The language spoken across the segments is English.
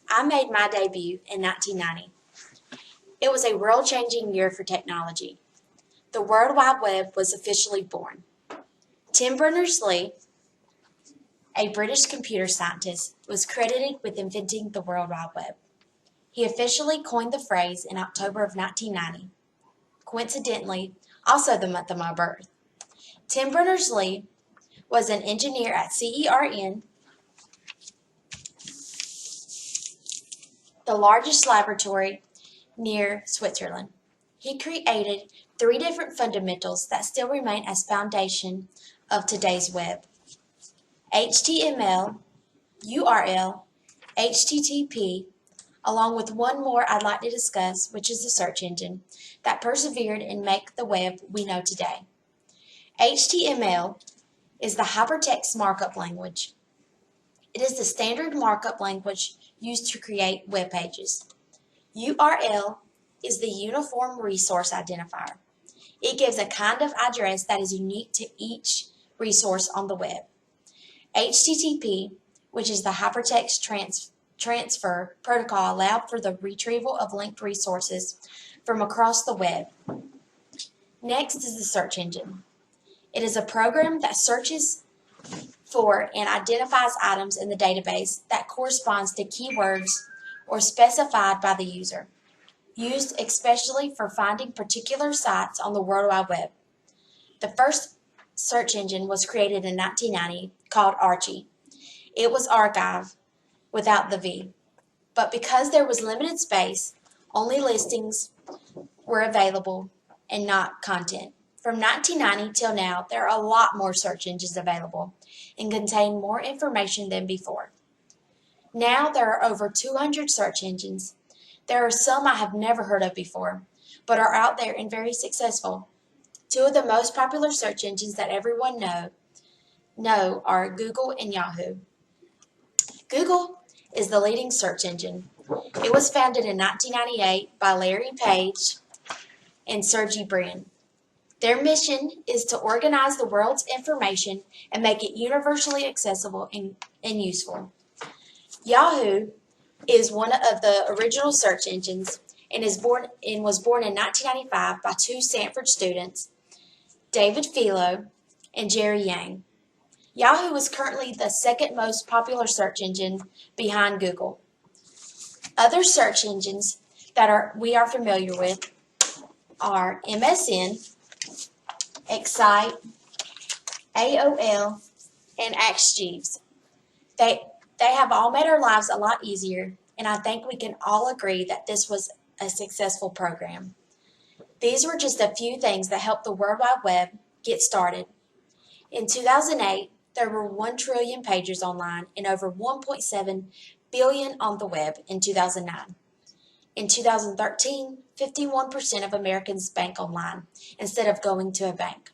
I made my debut in 1990. It was a world-changing year for technology. The World Wide Web was officially born. Tim Berners-Lee, a British computer scientist, was credited with inventing the World Wide Web. He officially coined the phrase in October of 1990, coincidentally, also the month of my birth. Tim Berners-Lee was an engineer at CERN, the largest laboratory near Switzerland. He created 3 different fundamentals that still remain as foundation of today's web: HTML, URL, HTTP, along with one more I'd like to discuss, which is the search engine that persevered and make the web we know today. HTML is the hypertext markup language. It is the standard markup language used to create web pages. URL is the Uniform Resource Identifier. It gives a kind of address that is unique to each resource on the web. HTTP, which is the hypertext transfer protocol, allowed for the retrieval of linked resources from across the web. Next is the search engine. It is a program that searches for and identifies items in the database that corresponds to keywords or specified by the user, used especially for finding particular sites on the World Wide Web. The first search engine was created in 1990 called Archie. It was archive without the V, but because there was limited space, only listings were available and not content. From 1990 till now, there are a lot more search engines available and contain more information than before. Now there are over 200 search engines. There are some I have never heard of before, but are out there and very successful. 2 of the most popular search engines that everyone know are Google and Yahoo. Google is the leading search engine. It was founded in 1998 by Larry Page and Sergey Brin. Their mission is to organize the world's information and make it universally accessible and useful. Yahoo is one of the original search engines and was born in 1995 by 2 Stanford students, David Filo and Jerry Yang. Yahoo is currently the 2nd most popular search engine behind Google. Other search engines that we are familiar with are MSN, Excite, AOL, and AskJeeves. They have all made our lives a lot easier, and I think we can all agree that this was a successful program. These were just a few things that helped the World Wide Web get started. In 2008, there were 1 trillion pages online and over 1.7 billion on the web in 2009. In 2013, 51% of Americans bank online instead of going to a bank.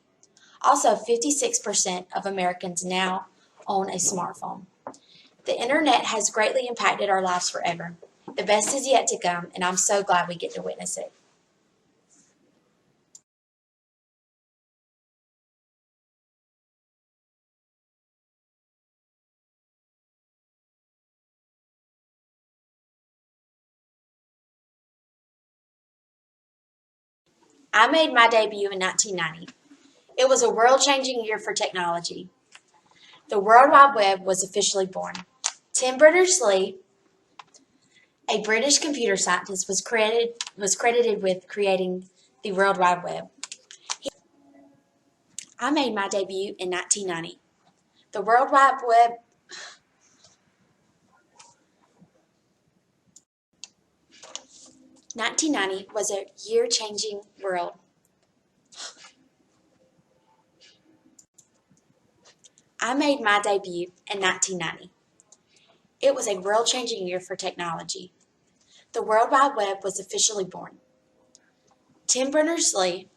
Also, 56% of Americans now own a smartphone. The internet has greatly impacted our lives forever. The best is yet to come, and I'm so glad we get to witness it. I made my debut in 1990. It was a world-changing year for technology. The World Wide Web was officially born. Tim Berners-Lee, a British computer scientist, was credited with creating the World Wide Web. I made my debut in 1990. The World Wide Web 1990 was a year-changing world. I made my debut in 1990. It was a world-changing year for technology. The World Wide Web was officially born. Tim Berners-Lee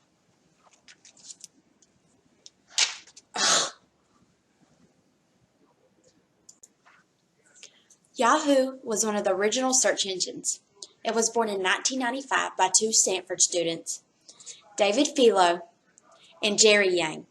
Yahoo was one of the original search engines. It was born in 1995 by 2 Stanford students, David Filo and Jerry Yang.